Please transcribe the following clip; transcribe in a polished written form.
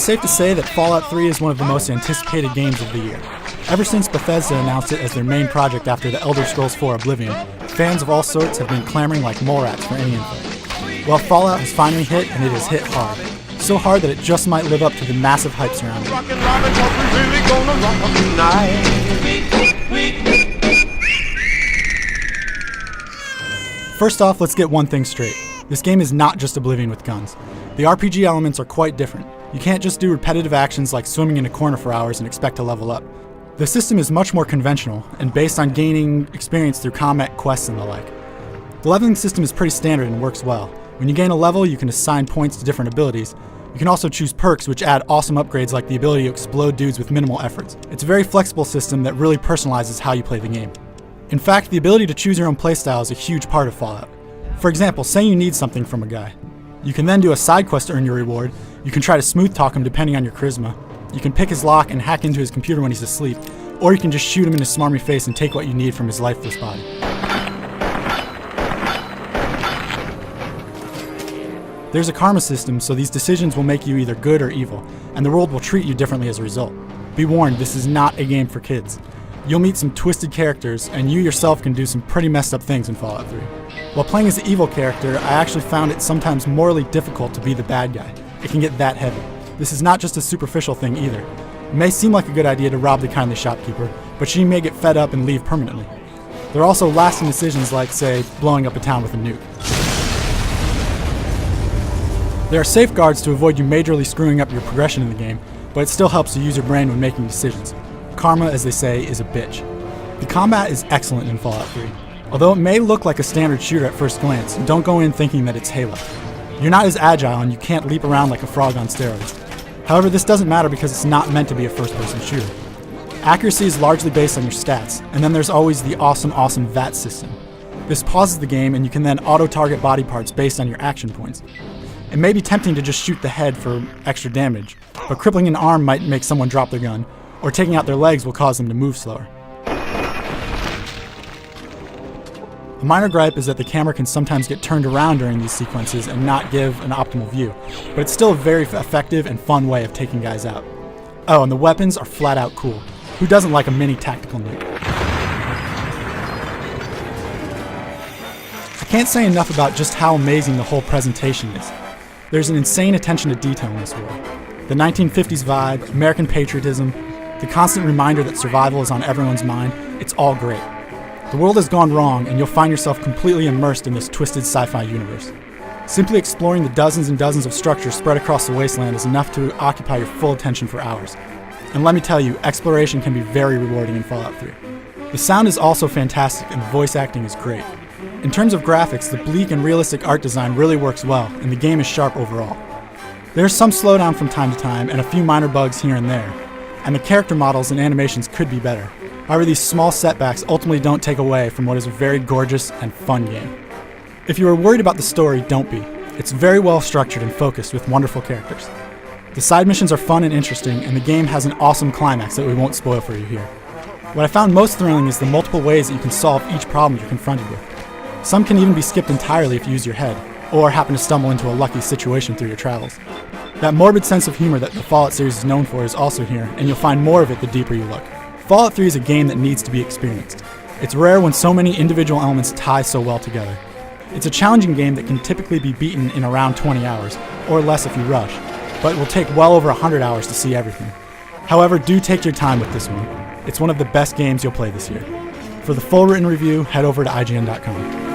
it's safe to say that Fallout 3 is one of the most anticipated games of the year. Ever since Bethesda announced it as their main project after The Elder Scrolls IV Oblivion, fans of all sorts have been clamoring like mole rats for any info. Well, Fallout has finally hit, and it has hit hard. So hard that it just might live up to the massive hype surrounding it. First off, let's get one thing straight. This game is not just Oblivion with guns. The RPG elements are quite different. You can't just do repetitive actions like swimming in a corner for hours and expect to level up. The system is much more conventional and based on gaining experience through combat quests and the like. The leveling system is pretty standard and works well. When you gain a level, you can assign points to different abilities. You can also choose perks which add awesome upgrades like the ability to explode dudes with minimal efforts. It's a very flexible system that really personalizes how you play the game. In fact, the ability to choose your own playstyle is a huge part of Fallout. For example, say you need something from a guy. You can then do a side quest to earn your reward. You can try to smooth talk him depending on your charisma. You can pick his lock and hack into his computer when he's asleep, or you can just shoot him in his smarmy face and take what you need from his lifeless body. There's a karma system, so these decisions will make you either good or evil, and the world will treat you differently as a result. Be warned, this is not a game for kids. You'll meet some twisted characters, and you yourself can do some pretty messed up things in Fallout 3. While playing as the evil character, I actually found it sometimes morally difficult to be the bad guy. It can get that heavy. This is not just a superficial thing either. It may seem like a good idea to rob the kindly shopkeeper, but she may get fed up and leave permanently. There are also lasting decisions like, say, blowing up a town with a nuke. There are safeguards to avoid you majorly screwing up your progression in the game, but it still helps to use your brain when making decisions. Karma, as they say, is a bitch. The combat is excellent in Fallout 3. Although it may look like a standard shooter at first glance, don't go in thinking that it's Halo. You're not as agile and you can't leap around like a frog on steroids. However, this doesn't matter because it's not meant to be a first-person shooter. Accuracy is largely based on your stats, and then there's always the awesome VATS system. This pauses the game and you can then auto-target body parts based on your action points. It may be tempting to just shoot the head for extra damage, but crippling an arm might make someone drop their gun, or taking out their legs will cause them to move slower. A minor gripe is that the camera can sometimes get turned around during these sequences and not give an optimal view, but it's still a very effective and fun way of taking guys out. Oh, and the weapons are flat out cool. Who doesn't like a mini tactical nuke? I can't say enough about just how amazing the whole presentation is. There's an insane attention to detail in this world. The 1950s vibe, American patriotism, the constant reminder that survival is on everyone's mind, it's all great. The world has gone wrong, and you'll find yourself completely immersed in this twisted sci-fi universe. Simply exploring the dozens and dozens of structures spread across the wasteland is enough to occupy your full attention for hours. And let me tell you, exploration can be very rewarding in Fallout 3. The sound is also fantastic, and the voice acting is great. In terms of graphics, the bleak and realistic art design really works well, and the game is sharp overall. There's some slowdown from time to time, and a few minor bugs here and there, and the character models and animations could be better. However, these small setbacks ultimately don't take away from what is a very gorgeous and fun game. If you are worried about the story, don't be. It's very well structured and focused with wonderful characters. The side missions are fun and interesting, and the game has an awesome climax that we won't spoil for you here. What I found most thrilling is the multiple ways that you can solve each problem you're confronted with. Some can even be skipped entirely if you use your head, or happen to stumble into a lucky situation through your travels. That morbid sense of humor that the Fallout series is known for is also here, and you'll find more of it the deeper you look. Fallout 3 is a game that needs to be experienced. It's rare when so many individual elements tie so well together. It's a challenging game that can typically be beaten in around 20 hours, or less if you rush, but it will take well over 100 hours to see everything. However, do take your time with this one. It's one of the best games you'll play this year. For the full written review, head over to IGN.com.